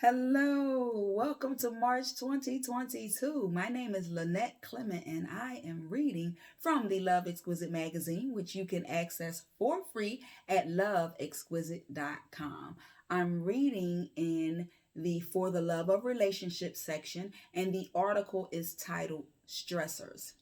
Hello, welcome to March 2022. My name is Lynette Clement and I am reading from the Love Exquisite Magazine, which you can access for free at loveexquisite.com. I'm reading in the For the Love of Relationships section, and the article is titled Stressors.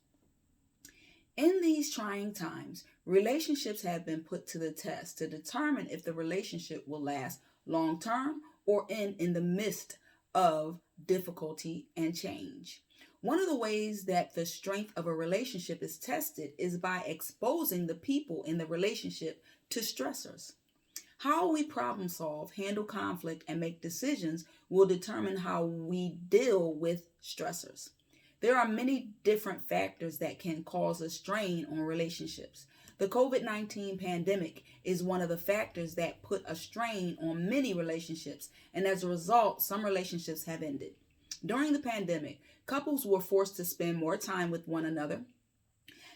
In these trying times, relationships have been put to the test to determine if the relationship will last long term or end in the midst of difficulty and change. One of the ways that the strength of a relationship is tested is by exposing the people in the relationship to stressors. How we problem solve, handle conflict, and make decisions will determine how we deal with stressors. There are many different factors that can cause a strain on relationships. The COVID-19 pandemic is one of the factors that put a strain on many relationships, and as a result, some relationships have ended. During the pandemic, couples were forced to spend more time with one another.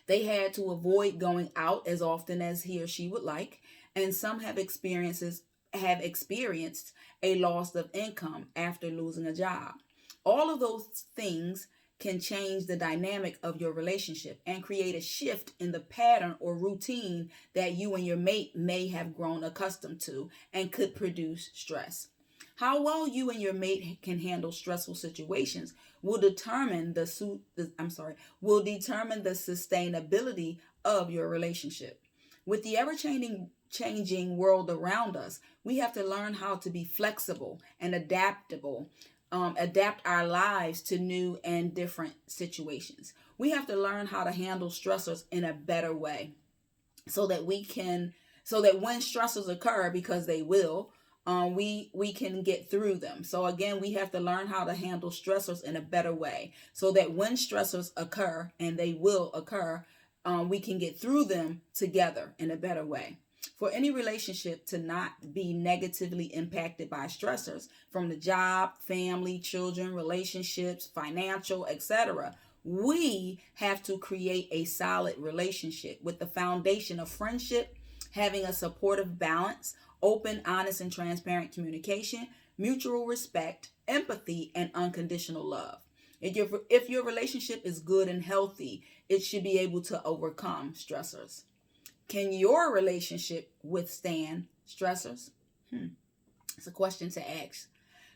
They had to avoid going out as often as he or she would like, and some have experienced a loss of income after losing a job. All of those things can change the dynamic of your relationship and create a shift in the pattern or routine that you and your mate may have grown accustomed to and could produce stress. How well you and your mate can handle stressful situations will determine the sustainability of your relationship. With the ever changing world around us, we have to learn how to be flexible and adaptable, adapt our lives to new and different situations. We have to learn how to handle stressors in a better way so that when stressors occur, because they will, we can get through them. So again, we have to learn how to handle stressors in a better way so that when stressors occur, and they will occur, we can get through them together in a better way. For any relationship to not be negatively impacted by stressors from the job, family, children, relationships, financial, etc., we have to create a solid relationship with the foundation of friendship, having a supportive balance, open, honest, and transparent communication, mutual respect, empathy, and unconditional love. If your relationship is good and healthy, it should be able to overcome stressors. Can your relationship withstand stressors? It's a question to ask.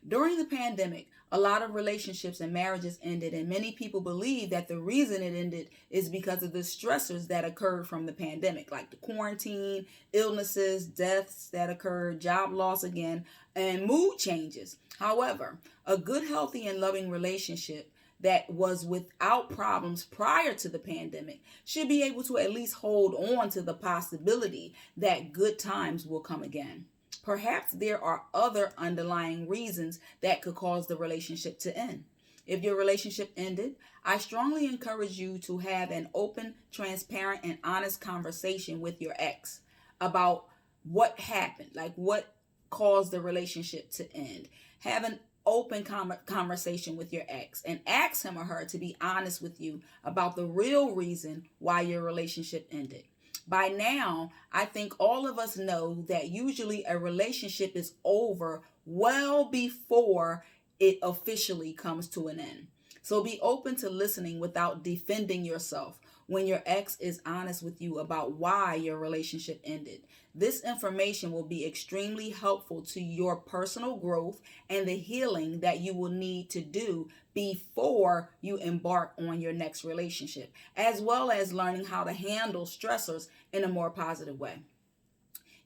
During the pandemic, a lot of relationships and marriages ended, and many people believe that the reason it ended is because of the stressors that occurred from the pandemic, like the quarantine, illnesses, deaths that occurred, job loss again, and mood changes. However, a good, healthy, and loving relationship that was without problems prior to the pandemic should be able to at least hold on to the possibility that good times will come again. Perhaps there are other underlying reasons that could cause the relationship to end. If your relationship ended, I strongly encourage you to have an open, transparent, and honest conversation with your ex about what happened, like what caused the relationship to end. Have an open conversation with your ex and ask him or her to be honest with you about the real reason why your relationship ended. By now, I think all of us know that usually a relationship is over well before it officially comes to an end. So be open to listening without defending yourself when your ex is honest with you about why your relationship ended. This information will be extremely helpful to your personal growth and the healing that you will need to do before you embark on your next relationship, as well as learning how to handle stressors in a more positive way.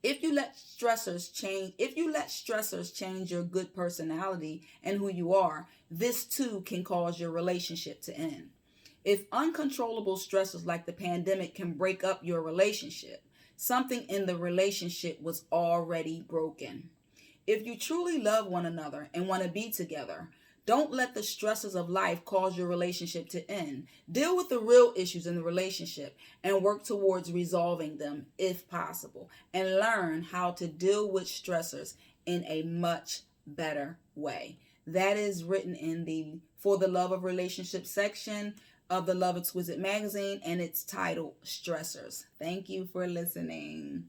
If you let stressors change your good personality and who you are, this too can cause your relationship to end. If uncontrollable stressors like the pandemic can break up your relationship, something in the relationship was already broken. If you truly love one another and want to be together, don't let the stresses of life cause your relationship to end. Deal with the real issues in the relationship and work towards resolving them if possible. And learn how to deal with stressors in a much better way. That is written in the For the Love of Relationships section of the Love Exquisite magazine, and it's titled Stressors. Thank you for listening.